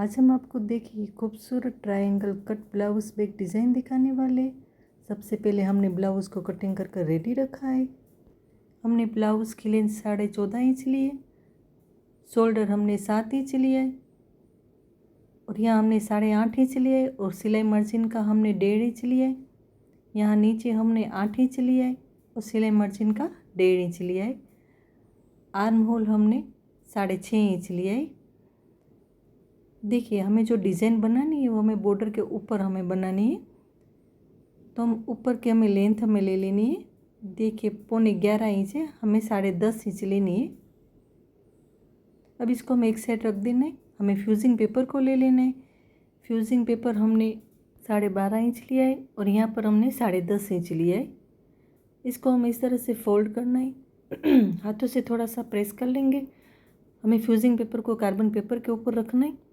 आज हम आपको देखिए खूबसूरत triangle cut blouse back design दिखाने वाले। सबसे पहले हमने ब्लाउज़ को कटिंग कर कर रेडी रखा है। हमने ब्लाउज़ की लेंथ 14.5 इंच ली है, शोल्डर हमने 7 इंच लिया है और यहाँ हमने 8.5 इंच लिया है और सिलाई मार्जिन का हमने 1.5 इंच लिया है। यहाँ नीचे हमने 8 इंच लिया है और सिलाई मार्जिन का 1.5 इंच लिया है। आर्म होल हमने 6.5 इंच लिया है। देखिए हमें जो डिज़ाइन बनानी है वो हमें बॉर्डर के ऊपर हमें बनानी है, तो हम ऊपर की हमें लेंथ हमें ले लेनी है। देखिए 11.25 इंच है, हमें 10.5 इंच लेनी है। अब इसको हम एक साइड रख देना है। हमें फ्यूजिंग पेपर को ले लेना है। फ्यूजिंग पेपर हमने 12.5 इंच लिया है और यहाँ पर हमने 10.5 इंच लिया है। इसको हम इस तरह से फोल्ड करना है हाथों से थोड़ा सा प्रेस कर लेंगे। हमें फ्यूजिंग पेपर को कार्बन पेपर के ऊपर रखना है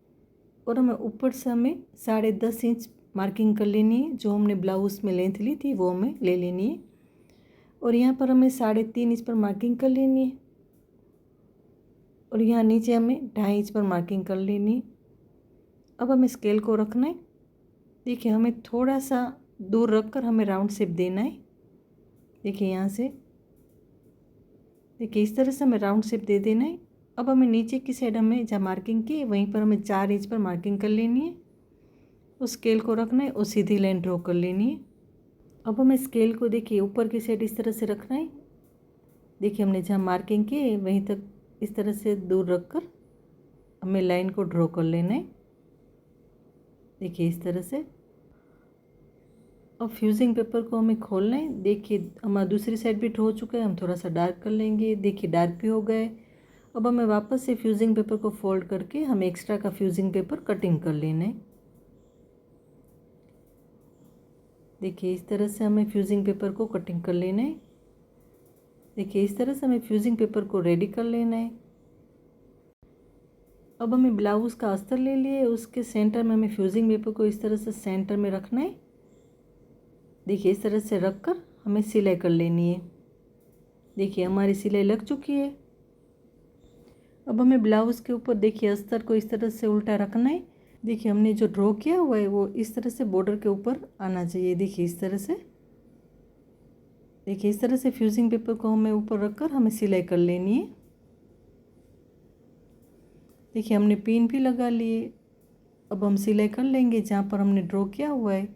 और हमें ऊपर से हमें 10.5 इंच मार्किंग कर लेनी है। जो हमने ब्लाउज़ में लेंथ ली थी वो हमें ले लेनी है और यहाँ पर हमें 3.5 इंच पर मार्किंग कर लेनी है और यहाँ नीचे हमें 2.5 इंच पर मार्किंग कर लेनी है। अब हमें स्केल को रखना है। देखिए हमें थोड़ा सा दूर रख कर हमें राउंड शेप देना है। देखिए यहाँ से देखिए इस तरह से हमें राउंड शेप दे देना है। अब हमें नीचे की साइड हमें जहाँ मार्किंग की वहीं पर हमें 4 इंच पर मार्किंग कर लेनी है। उस स्केल को रखना है और सीधी लाइन ड्रॉ कर लेनी है। अब हमें स्केल को देखिए ऊपर की साइड इस तरह से रखना है। देखिए हमने जहाँ मार्किंग की है वहीं तक इस तरह से दूर रखकर हमें लाइन को ड्रॉ कर लेना है। देखिए इस तरह से। अब फ्यूजिंग पेपर को हमें खोलना है। देखिए हमारा दूसरी साइड भी हो चुका है, हम थोड़ा सा डार्क कर लेंगे। देखिए डार्क भी हो गए। अब हमें वापस से फ्यूजिंग पेपर को फोल्ड करके हमें एक्स्ट्रा का फ्यूजिंग पेपर कटिंग कर लेना है। देखिए इस तरह से हमें फ्यूजिंग पेपर को कटिंग कर लेना है। देखिए इस तरह से हमें फ्यूजिंग पेपर को रेडी कर लेना है। अब हमें ब्लाउज़ का अस्तर ले लिए, उसके सेंटर में हमें फ्यूजिंग पेपर को इस तरह से सेंटर में रखना है। देखिए इस तरह से रख कर हमें सिलाई कर लेनी है। देखिए हमारी सिलाई लग चुकी है। अब हमें ब्लाउज़ के ऊपर देखिए अस्तर को इस तरह से उल्टा रखना है। देखिए हमने जो ड्रॉ किया हुआ है वो इस तरह से बॉर्डर के ऊपर आना चाहिए। देखिए इस तरह से। देखिए इस तरह से फ्यूजिंग पेपर को हमें ऊपर रखकर हमें सिलाई कर लेनी है। देखिए हमने पिन भी लगा लिए। अब हम सिलाई कर लेंगे जहाँ पर हमने ड्रॉ किया हुआ है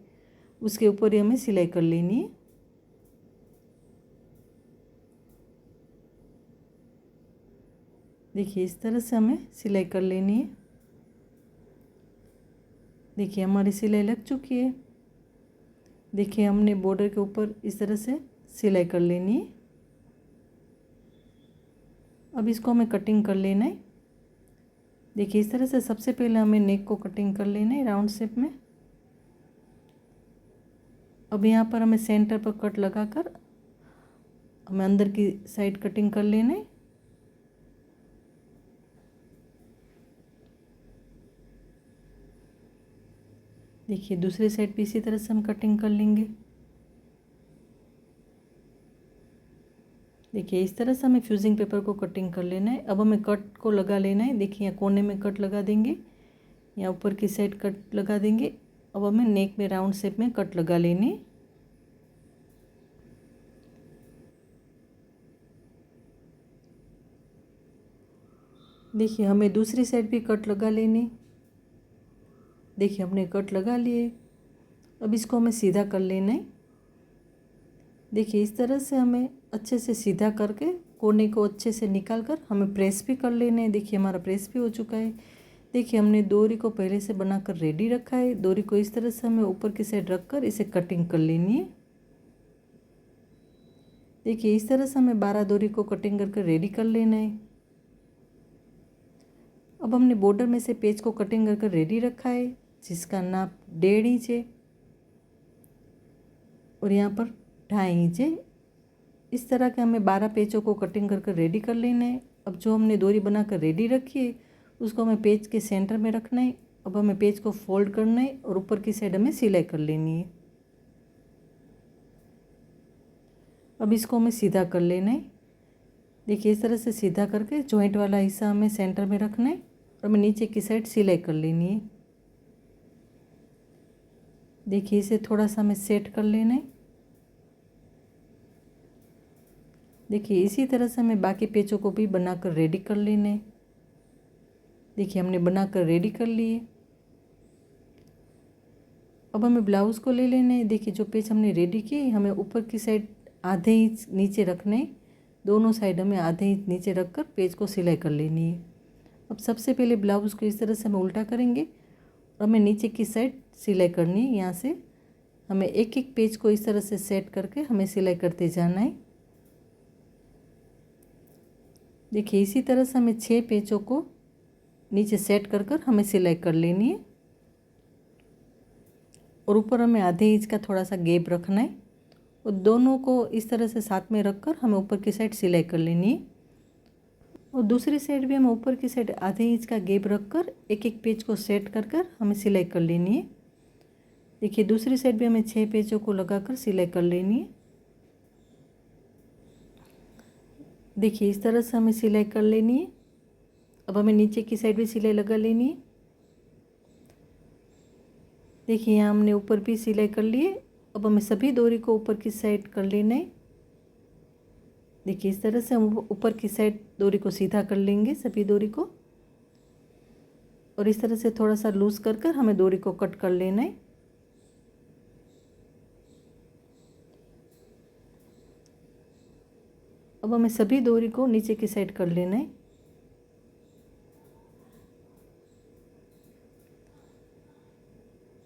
उसके ऊपर ही हमें सिलाई कर लेनी है। देखिए इस तरह से हमें सिलाई कर लेनी है। देखिए हमारी सिलाई लग चुकी है। देखिए हमने बॉर्डर के ऊपर इस तरह से सिलाई कर लेनी है। अब इसको हमें कटिंग कर लेना है। देखिए इस तरह से सबसे पहले हमें नेक को कटिंग कर लेना है राउंड शेप में। अब यहाँ पर हमें सेंटर पर कट लगाकर हमें अंदर की साइड कटिंग कर लेना है। देखिए दूसरी साइड भी इसी तरह से हम कटिंग कर लेंगे। देखिए इस तरह से हमें फ्यूजिंग पेपर को कटिंग कर लेना है। अब हमें कट को लगा लेना है। देखिए यहाँ कोने में कट लगा देंगे, यहाँ ऊपर की साइड कट लगा देंगे। अब हमें नेक में राउंड शेप में कट लगा लेनी है। देखिए हमें दूसरी साइड भी कट लगा लेनी। देखिए हमने कट लगा लिए। अब इसको हमें सीधा कर लेना है। देखिए इस तरह से हमें अच्छे से सीधा करके कोने को अच्छे से निकाल कर हमें प्रेस भी कर लेना है। देखिए हमारा प्रेस भी हो चुका है। देखिए हमने डोरी को पहले से बनाकर रेडी रखा है। डोरी को इस तरह से हमें ऊपर की साइड रख कर इसे कटिंग कर लेनी है। देखिए इस तरह से हमें 12 डोरी को कटिंग करके रेडी कर लेना है। अब हमने बॉर्डर में से पेज को कटिंग करके रेडी रखा है जिसका नाप 1.5 इंच है और यहाँ पर 2.5 इंच है। इस तरह के हमें 12 पेजों को कटिंग करके रेडी कर लेना है। अब जो हमने डोरी बनाकर रेडी रखी है उसको हमें पेज के सेंटर में रखना है। अब हमें पेज को फोल्ड करना है और ऊपर की साइड हमें सिलाई कर लेनी है। अब इसको हमें सीधा कर लेना है। देखिए इस तरह से सीधा करके जॉइंट वाला हिस्सा हमें सेंटर में रखना है और हमें नीचे की साइड सिलाई कर लेनी है। देखिए इसे थोड़ा सा हमें सेट कर लेना है। देखिए इसी तरह से हमें बाकी पेचों को भी बनाकर रेडी कर लेना है। देखिए हमने बनाकर रेडी कर लिए। अब हमें ब्लाउज़ को ले लेना है। देखिए जो पेच हमने रेडी किए हमें ऊपर की साइड आधे इंच नीचे रखने हैं। दोनों साइड हमें आधे इंच नीचे रखकर पेच को सिलाई कर लेनी है। अब सबसे पहले ब्लाउज़ को इस तरह से हमें उल्टा करेंगे और हमें नीचे की साइड सिलाई करनी है। यहाँ से हमें एक एक पेच को इस तरह से सेट करके हमें सिलाई करते जाना है। देखिए इसी तरह से हमें 6 पेचों को नीचे सेट कर कर हमें सिलाई कर लेनी है और ऊपर हमें आधे इंच का थोड़ा सा गैप रखना है और दोनों को इस तरह से साथ में रखकर हमें ऊपर की साइड सिलाई कर लेनी है। और दूसरी साइड भी हमें ऊपर की साइड आधे इंच का गैप रखकर एक एक पेच को सेट कर कर हमें सिलाई कर लेनी है। देखिए दूसरी साइड भी हमें 6 पेचों को लगाकर सिलाई कर लेनी है। देखिए इस तरह से हमें सिलाई कर लेनी है। अब हमें नीचे की साइड भी सिलाई लगा लेनी है। देखिए यहाँ हमने ऊपर भी सिलाई कर ली है। अब हमें सभी डोरी को ऊपर की साइड कर लेना है। देखिए इस तरह से हम ऊपर की साइड डोरी को सीधा कर लेंगे सभी डोरी को और इस तरह से थोड़ा सा लूज कर कर हमें डोरी को कट कर लेना है। अब हमें सभी डोरी को नीचे की साइड कर लेना है।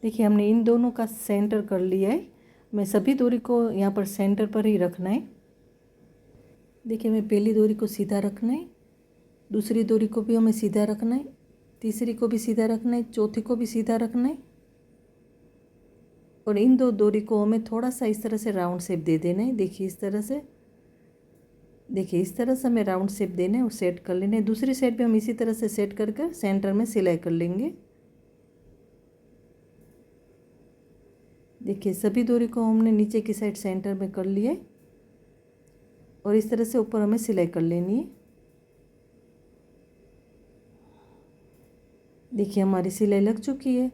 देखिए हमने इन दोनों का सेंटर कर लिया है। मैं सभी डोरी को यहाँ पर सेंटर पर ही रखना है। देखिए हमें पहली डोरी को सीधा रखना है, दूसरी डोरी को भी हमें सीधा रखना है, तीसरी को भी सीधा रखना है, चौथी को भी सीधा रखना है और इन दो डोरी को हमें थोड़ा सा इस तरह से राउंड शेप दे देना है। देखिए इस तरह से, देखिए इस तरह से हमें राउंड शेप देना है और सेट कर लेना है। दूसरी साइड भी हम इसी तरह से सेट कर कर सेंटर में सिलाई कर लेंगे। देखिए सभी डोरी को हमने नीचे की साइड सेंटर में कर लिया है और इस तरह से ऊपर हमें सिलाई कर लेनी है। देखिए हमारी सिलाई लग चुकी है।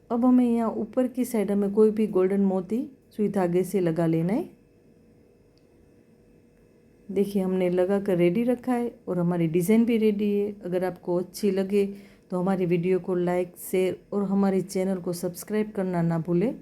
अब हमें यहाँ ऊपर की साइड हमें कोई भी गोल्डन मोती सुई धागे से लगा लेना है। देखिए हमने लगा कर रेडी रखा है और हमारी डिज़ाइन भी रेडी है। अगर आपको अच्छी लगे तो हमारी वीडियो को लाइक, शेयर और हमारे चैनल को सब्सक्राइब करना ना भूलें।